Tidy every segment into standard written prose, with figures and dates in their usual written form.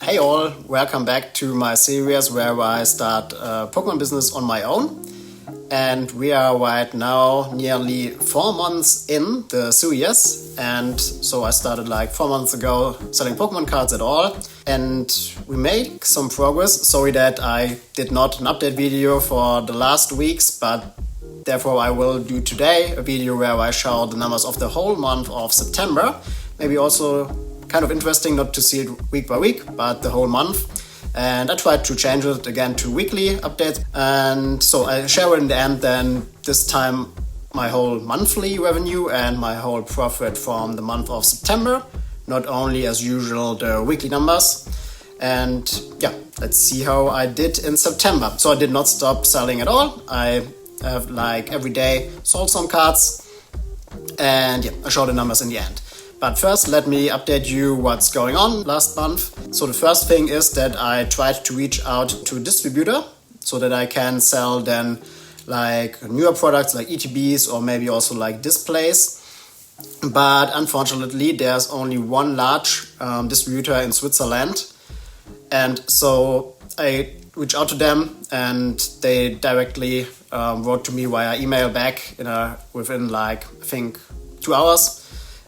Hey all, welcome back to my series where I start a Pokemon business on my own. And we are right now nearly 4 months in the series. And so I started like 4 months ago selling Pokemon cards at all. And we made some progress. Sorry that I did not an update video for the last weeks, but therefore I will do today a video where I show the numbers of the whole month of September. Maybe also kind of interesting not to see it week by week, but the whole month. And I tried to change it again to weekly updates. And so I share in the end then this time my whole monthly revenue and my whole profit from the month of September. Not only as usual the weekly numbers. And yeah, let's see how I did in September. So I did not stop selling at all. I have like every day sold some cards. And yeah, I show the numbers in the end. But first, let me update you what's going on last month. So the first thing is that I tried to reach out to Distributor so that I can sell then like newer products like ETBs or maybe also like displays. But unfortunately, there's only one large distributor in Switzerland. And so I reached out to them and they directly wrote to me via email back within like, I think 2 hours.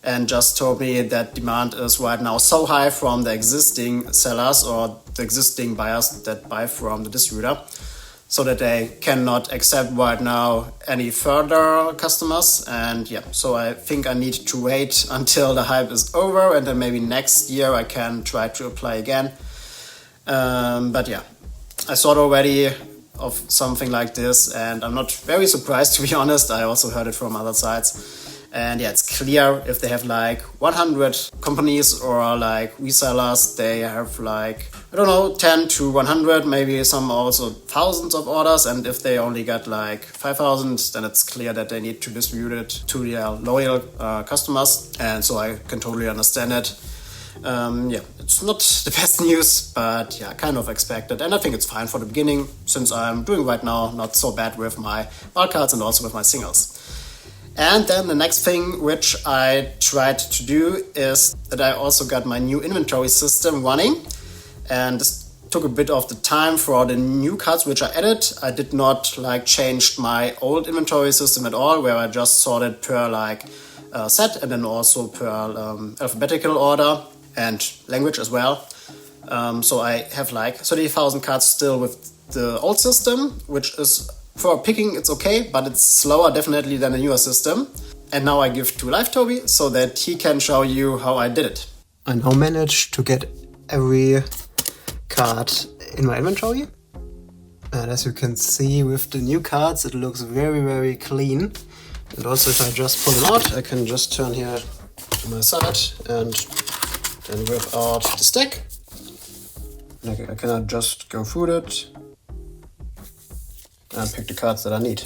And just told me that demand is right now so high from the existing sellers or the existing buyers that buy from the distributor, so that they cannot accept right now any further customers. And yeah, so I think I need to wait until the hype is over and then maybe next year I can try to apply again. But yeah, I thought already of something like this and I'm not very surprised, to be honest. I also heard it from other sides. And yeah, it's clear if they have like 100 companies or like resellers, they have like, I don't know, 10 to 100, maybe some also thousands of orders. And if they only get like 5,000, then it's clear that they need to distribute it to their loyal customers. And so I can totally understand it. Yeah, it's not the best news, but yeah, kind of expected. And I think it's fine for the beginning since I'm doing right now not so bad with my wild cards and also with my singles. And then the next thing which I tried to do is that I also got my new inventory system running. And this took a bit of the time for the new cards which I added. I did not like change my old inventory system at all, where I just sorted per like set and then also per alphabetical order and language as well. So I have like 30,000 cards still with the old system, which is for picking, it's okay, but it's slower definitely than the newer system. And now I give to Live Toby so that he can show you how I did it. I now managed to get every card in my inventory. And as you can see with the new cards, it looks very, very clean. And also if I just pull them out, I can just turn here to my side and then rip out the stack. I can just go through it and pick the cards that I need.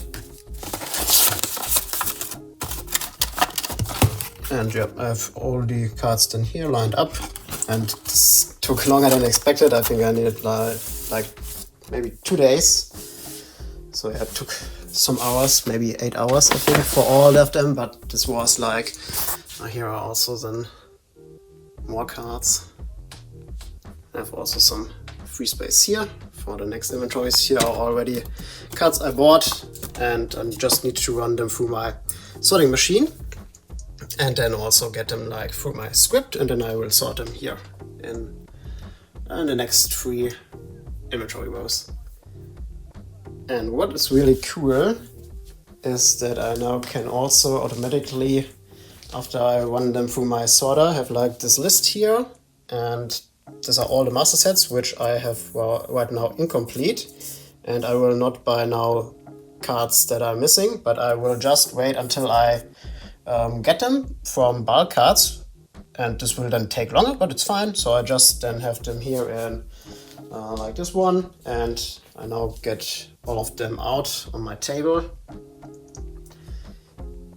And yeah, I have all the cards then here lined up, and this took longer than expected. I think I needed like maybe 2 days. So yeah, it took some hours, maybe 8 hours I think for all of them, but this was like, here are also then more cards. I have also some free space here for the next inventories. Here are already cards I bought and I just need to run them through my sorting machine and then also get them like through my script, and then I will sort them here in the next 3 inventory rows. And what is really cool is that I now can also automatically, after I run them through my sorter, have like this list here, and these are all the Mastersets which I have right now incomplete, and I will not buy now cards that are missing, but I will just wait until I get them from bulk cards, and this will then take longer, but it's fine. So I just then have them here in like this one, and I now get all of them out on my table.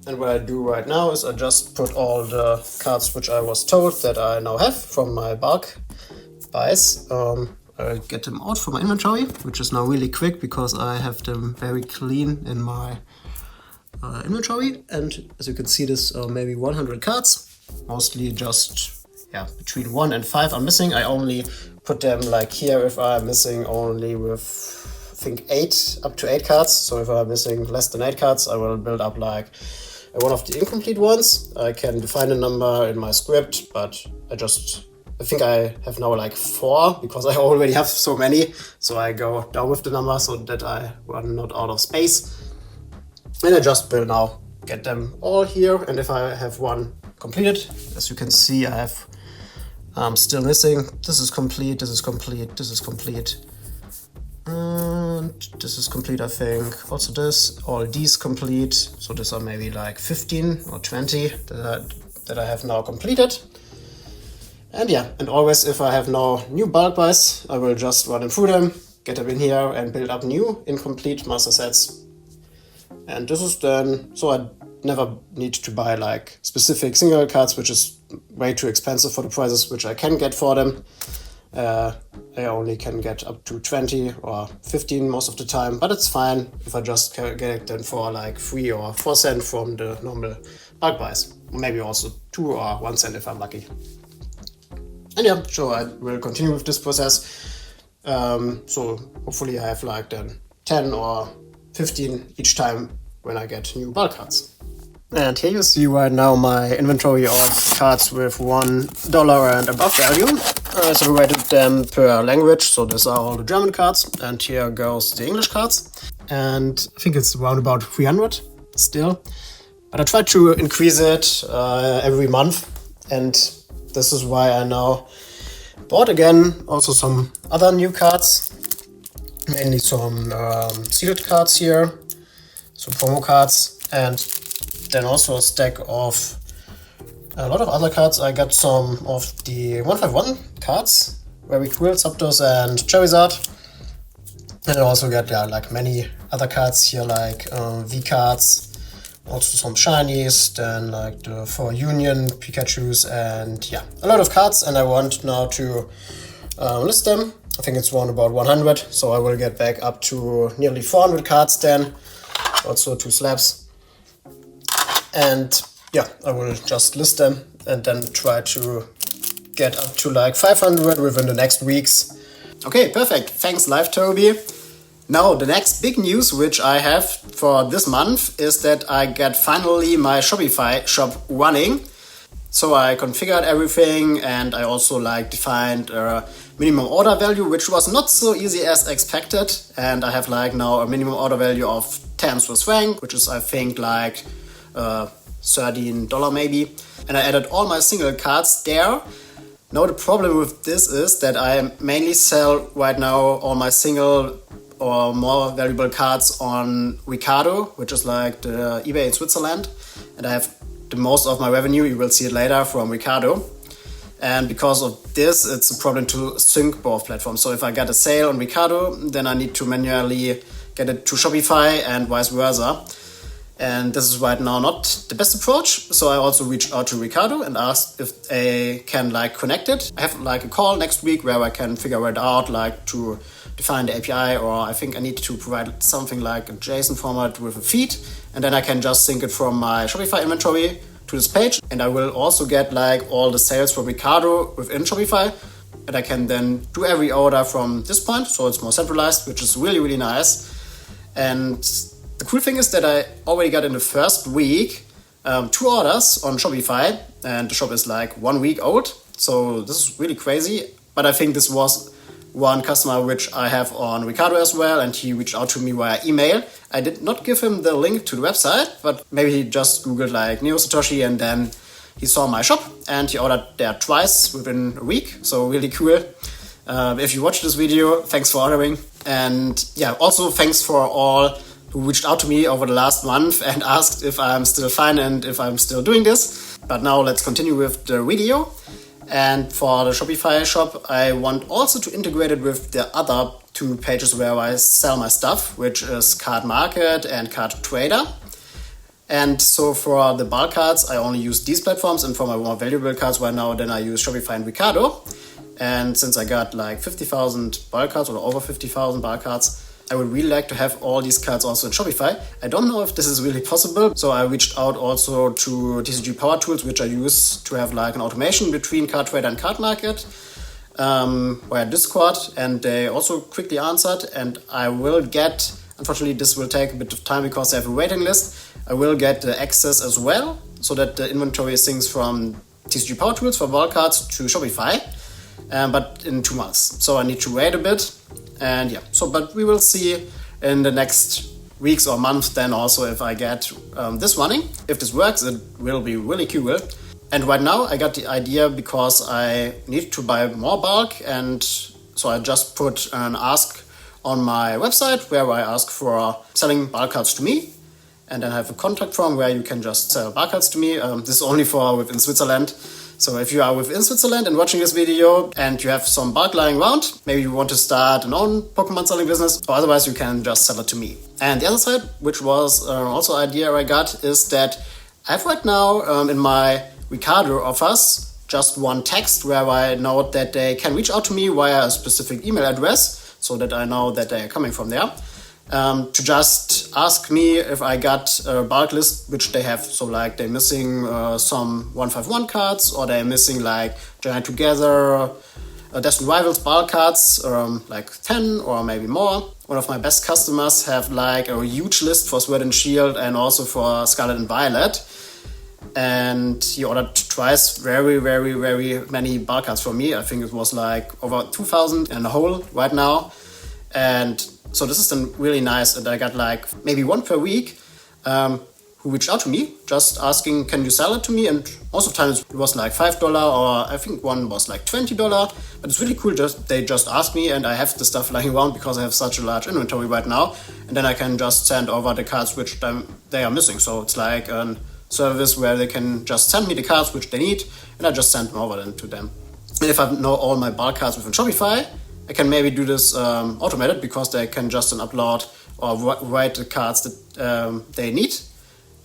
And what I do right now is I just put all the cards which I was told that I now have from my bulk buys. I get them out from my inventory, which is now really quick because I have them very clean in my inventory. And as you can see, this maybe 100 cards, mostly just between 1 and 5 are missing. I only put them like here if I'm missing only with, I think, up to 8 cards. So if I'm missing less than 8 cards, I will build up like one of the incomplete ones. I can define a number in my script, but I think I have now like 4 because I already have so many. So I go down with the number so that I run not out of space. And I just will now get them all here. And if I have one completed, as you can see, I have still missing. This is complete, this is complete, this is complete. And this is complete, I think. Also this, all these complete. So these are maybe like 15 or 20 that I have now completed. And yeah, and always if I have no new bulk buys, I will just run through them, get them in here and build up new incomplete master sets. And this is then, so I never need to buy like specific single cards, which is way too expensive for the prices which I can get for them. I only can get up to 20 or 15 most of the time, but it's fine if I just get them for like 3 or 4 cents from the normal bulk buys. Maybe also 2 or 1 cent if I'm lucky. And yeah, so I will continue with this process. So hopefully I have like then 10 or 15 each time when I get new bulk cards. And here you see right now my inventory of cards with $1 and above value. I separated them per language, so these are all the German cards, and here goes the English cards. And I think it's around about 300 still. But I try to increase it every month, and this is why I now bought again also some other new cards, mainly some sealed cards here, some promo cards, and then also a stack of a lot of other cards. I got some of the 151 cards, very cool, Zapdos and Charizard. And I also got like many other cards here, like V cards, also some shinies, then like the 4 Union Pikachus, and yeah, a lot of cards. And I want now to list them. I think it's around about 100, so I will get back up to nearly 400 cards then, also 2 slabs. And yeah, I will just list them and then try to get up to like 500 within the next weeks. Okay, perfect. Thanks, Live Toby. Now, the next big news which I have for this month is that I get finally my Shopify shop running. So I configured everything, and I also like defined a minimum order value, which was not so easy as expected. And I have like now a minimum order value of 10 Swiss franc, which is I think like $13 maybe, and I added all my single cards there. Now the problem with this is that I mainly sell right now all my single or more valuable cards on Ricardo, which is like the eBay in Switzerland, and I have the most of my revenue, you will see it later, from Ricardo. And because of this, it's a problem to sync both platforms. So if I get a sale on Ricardo, then I need to manually get it to Shopify and vice versa. And this is right now not the best approach. So I also reached out to Ricardo and asked if they can like connect it. I have like a call next week where I can figure it out, like to define the API, or I think I need to provide something like a JSON format with a feed. And then I can just sync it from my Shopify inventory to this page. And I will also get like all the sales for Ricardo within Shopify. And I can then do every order from this point. So it's more centralized, which is really, really nice. And the cool thing is that I already got in the first week 2 orders on Shopify, and the shop is like 1 week old. So this is really crazy. But I think this was one customer which I have on Ricardo as well, and he reached out to me via email. I did not give him the link to the website, but maybe he just Googled like Neo Satoshi, and then he saw my shop and he ordered there twice within a week. So really cool. If you watch this video, thanks for ordering. And yeah, also thanks for all who reached out to me over the last month and asked if I'm still fine and if I'm still doing this. But now let's continue with the video. And for the Shopify shop, I want also to integrate it with the other 2 pages where I sell my stuff, which is Card Market and Card Trader. And so for the bulk cards, I only use these platforms, and for my more valuable cards right now, then I use Shopify and Ricardo. And since I got like 50,000 bulk cards or over 50,000 bulk cards, I would really like to have all these cards also in Shopify. I don't know if this is really possible, so I reached out also to TCG Power Tools, which I use to have like an automation between Card Trader and Card Market. via Discord, and they also quickly answered, and I will get, unfortunately this will take a bit of time because they have a waiting list, I will get the access as well, so that the inventory syncs from TCG Power Tools for bulk cards to Shopify, but in 2 months. So I need to wait a bit, and yeah, but we will see in the next weeks or months then also if I get this running. If this works, it will be really cool. And right now I got the idea because I need to buy more bulk, and so I just put an ask on my website where I ask for selling bulk cards to me, and then I have a contact form where you can just sell bulk cards to me. This is only for within Switzerland. So if you are within Switzerland and watching this video and you have some bulk lying around, maybe you want to start an own Pokemon selling business, or otherwise you can just sell it to me. And the other side, which was also an idea I got, is that I have right now in my Ricardo offers just one text where I know that they can reach out to me via a specific email address, so that I know that they are coming from there. To just ask me if I got a bulk list which they have, so like they're missing some 151 cards, or they're missing like Giant Together, Destined Rivals bulk cards, like 10 or maybe more. One of my best customers have like a huge list for Sword and Shield and also for Scarlet and Violet, and he ordered twice very many bulk cards from me. I think it was like over 2,000 in the whole right now, and so this is then really nice, and I got like maybe one per week who reached out to me just asking, can you sell it to me? And most of the times it was like $5, or I think one was like $20, but it's really cool. They just asked me, and I have the stuff lying around because I have such a large inventory right now, and then I can just send over the cards which they are missing. So it's like a service where they can just send me the cards which they need, and I just send them over then to them. And if I know all my bulk cards within Shopify, I can maybe do this automated, because they can just upload or write the cards that they need.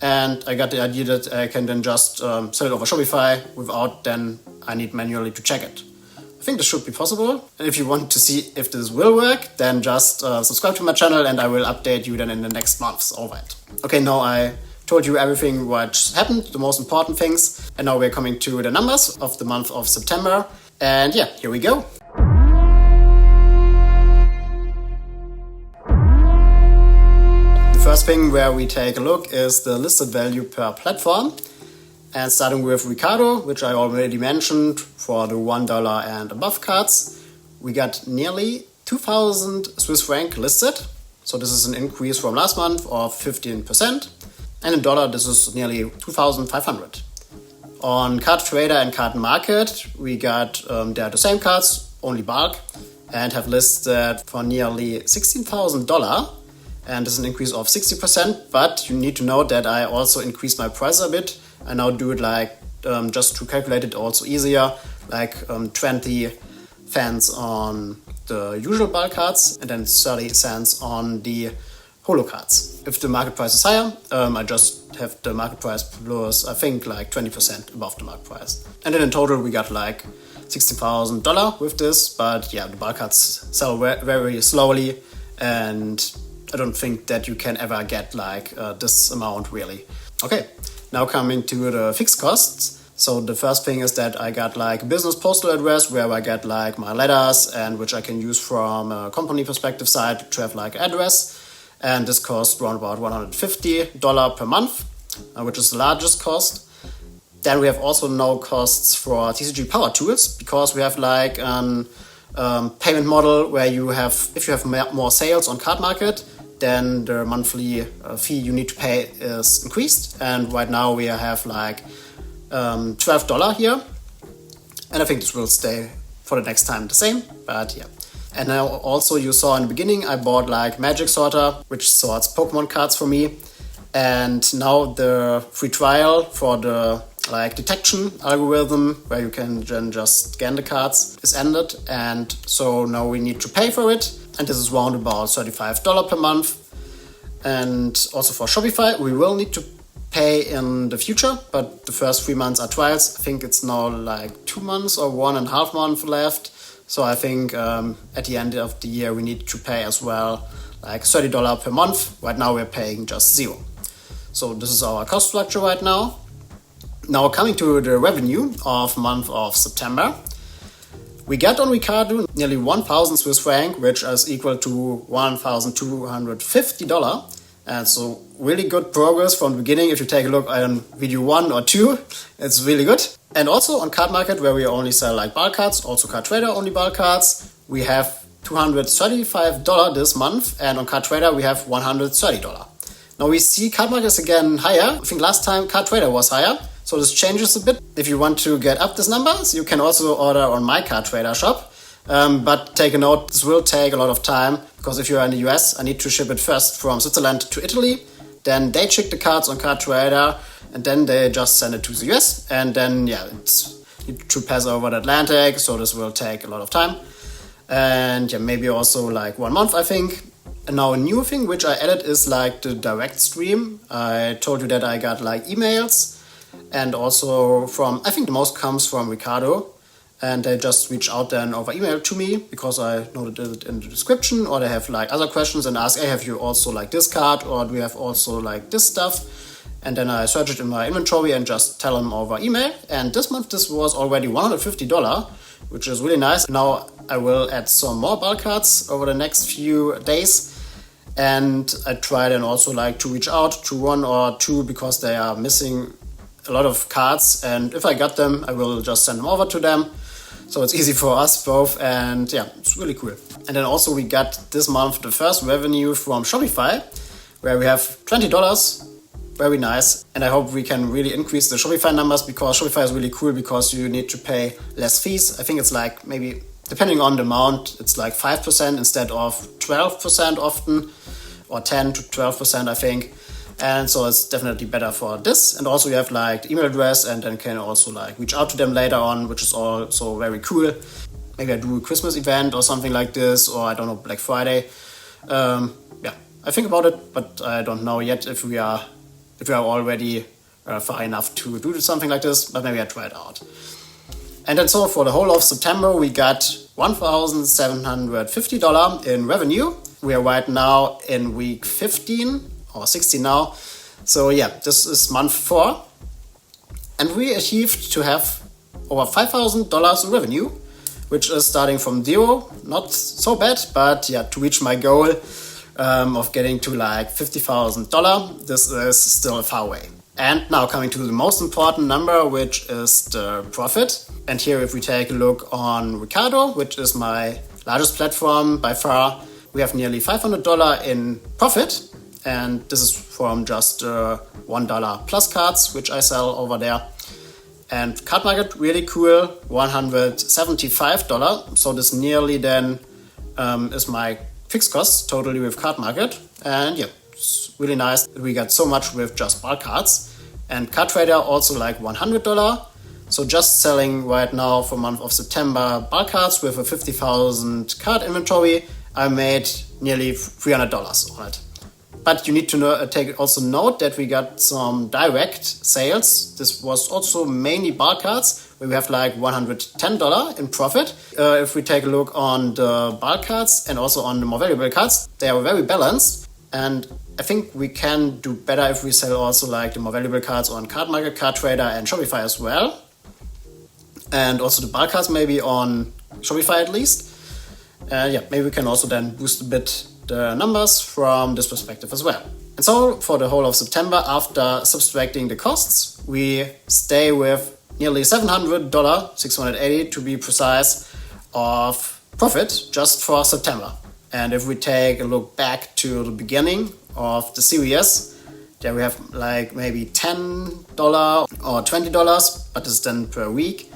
And I got the idea that I can then just sell it over Shopify without then I need manually to check it. I think this should be possible. And if you want to see if this will work, then just subscribe to my channel, and I will update you then in the next months. Alright. Okay, now I told you everything what happened, the most important things. And now we're coming to the numbers of the month of September. And yeah, here we go. First thing where we take a look is the listed value per platform, and starting with Ricardo, which I already mentioned, for the $1 and above cards, we got nearly 2,000 Swiss franc listed, so this is an increase from last month of 15%, and in dollar this is nearly 2,500. On Card Trader and Card Market, we got they are the same cards, only bulk, and have listed for nearly $16,000. And this is an increase of 60%, but you need to know that I also increased my price a bit. I now do it like, just to calculate it also easier, like 20 cents on the usual bulk cards and then 30 cents on the holo cards. If the market price is higher, I just have the market price plus, I think, like 20% above the market price. And then in total we got like $60,000 with this, but yeah, the bulk cards sell very slowly, and I don't think that you can ever get like this amount really. Okay, now coming to the fixed costs. So the first thing is that I got like a business postal address where I get like my letters, and which I can use from a company perspective side to have like address. And this costs around about $150 per month, which is the largest cost. Then we have also no costs for TCG Power Tools, because we have like an payment model where you have, if you have more sales on Card Market, then the monthly fee you need to pay is increased. And right now we have like $12 here. And I think this will stay for the next time the same, but yeah. And now also you saw in the beginning, I bought like Magic Sorter, which sorts Pokemon cards for me. And now the free trial for the like detection algorithm, where you can then just scan the cards, is ended. And so now we need to pay for it. And this is around about $35 per month. And also for Shopify, we will need to pay in the future, but the first 3 months are trials. I think it's now like 2 months or 1.5 months left. So I think at the end of the year, we need to pay as well like $30 per month. Right now we're paying just $0. So this is our cost structure right now. Now coming to the revenue of month of September. We got on Ricardo nearly 1,000 Swiss franc, which is equal to $1,250. And so really good progress from the beginning. If you take a look on video 1 or 2, it's really good. And also on Card Market, where we only sell like bulk cards, also Card Trader only bulk cards, we have $235 this month. And on Card Trader, we have $130. Now we see Card Market is again higher. I think last time Card Trader was higher. So this changes a bit. If you want to get up these numbers, you can also order on my Card Trader shop. But take a note, this will take a lot of time, because if you're in the US, I need to ship it first from Switzerland to Italy. Then they check the cards on Card Trader, and then they just send it to the US. And then, it's need to pass over the Atlantic, so this will take a lot of time. And maybe also like 1 month, I think. And now a new thing which I added is like the direct stream. I told you that I got like emails. And also I think the most comes from Ricardo, and they just reach out then over email to me, because I noted it in the description, or they have like other questions and ask, hey, have you also like this card, or do you have also like this stuff? And then I search it in my inventory and just tell them over email. And this month this was already $150, which is really nice. Now I will add some more bulk cards over the next few days. And I try then also like to reach out to 1 or 2, because they are missing a lot of cards, and if I got them, I will just send them over to them. So it's easy for us both, and it's really cool. And then also we got this month the first revenue from Shopify, where we have $20. Very nice. And I hope we can really increase the Shopify numbers, because Shopify is really cool, because you need to pay less fees. I think it's like maybe, depending on the amount, it's like 5% instead of 12% often, or 10 to 12%, I think. And so it's definitely better for this. And also you have like the email address, and then can also like reach out to them later on, which is also very cool. Maybe I do a Christmas event or something like this, or I don't know, Black Friday. I think about it, but I don't know yet if we are already far enough to do something like this, but maybe I try it out. And then so for the whole of September, we got $1,750 in revenue. We are right now in week 15. Or 16 now. So this is month 4. And we achieved to have over $5,000 in revenue, which is starting from 0. Not so bad, but to reach my goal of getting to like $50,000, this is still far away. And now coming to the most important number, which is the profit. And here if we take a look on Ricardo, which is my largest platform by far, we have nearly $500 in profit. And this is from just $1 plus cards, which I sell over there. And Card Market, really cool, $175. So this nearly then is my fixed costs totally with Card Market. And it's really nice that we got so much with just bulk cards. And Card Trader also like $100. So just selling right now for month of September bulk cards with a 50,000 card inventory, I made nearly $300 on it. But you need to also note that we got some direct sales. This was also mainly bulk cards, where we have like $110 in profit. If we take a look on the bulk cards and also on the more valuable cards, they are very balanced. And I think we can do better if we sell also like the more valuable cards on Card Market, Card Trader and Shopify as well. And also the bulk cards maybe on Shopify at least. Maybe we can also then boost a bit the numbers from this perspective as well. And so for the whole of September, after subtracting the costs, we stay with nearly $700, $680 to be precise, of profit just for September. And if we take a look back to the beginning of the series, there we have like maybe $10 or $20, but it's then per week.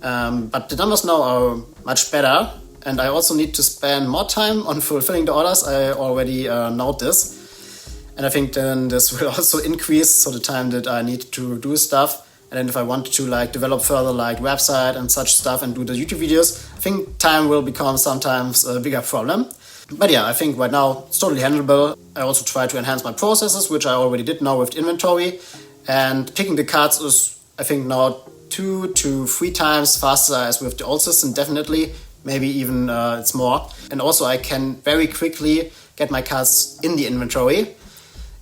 But the numbers now are much better. And I also need to spend more time on fulfilling the orders. I already note this. And I think then this will also increase, so the time that I need to do stuff. And then if I want to like develop further like website and such stuff and do the YouTube videos, I think time will become sometimes a bigger problem. But I think right now it's totally handleable. I also try to enhance my processes, which I already did now with the inventory. And picking the cards is, I think, now 2 to 3 times faster as with the old system, definitely. Maybe even it's more. And also I can very quickly get my cards in the inventory.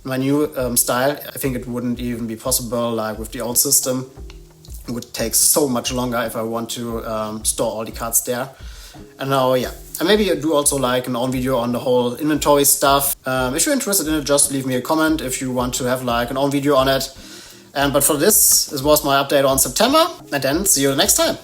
In my new style, I think it wouldn't even be possible like with the old system. It would take so much longer if I want to store all the cards there. And now, yeah, and maybe I do also like an own video on the whole inventory stuff. If you're interested in it, just leave me a comment if you want to have like an own video on it. But for this was my update on September, and then see you next time.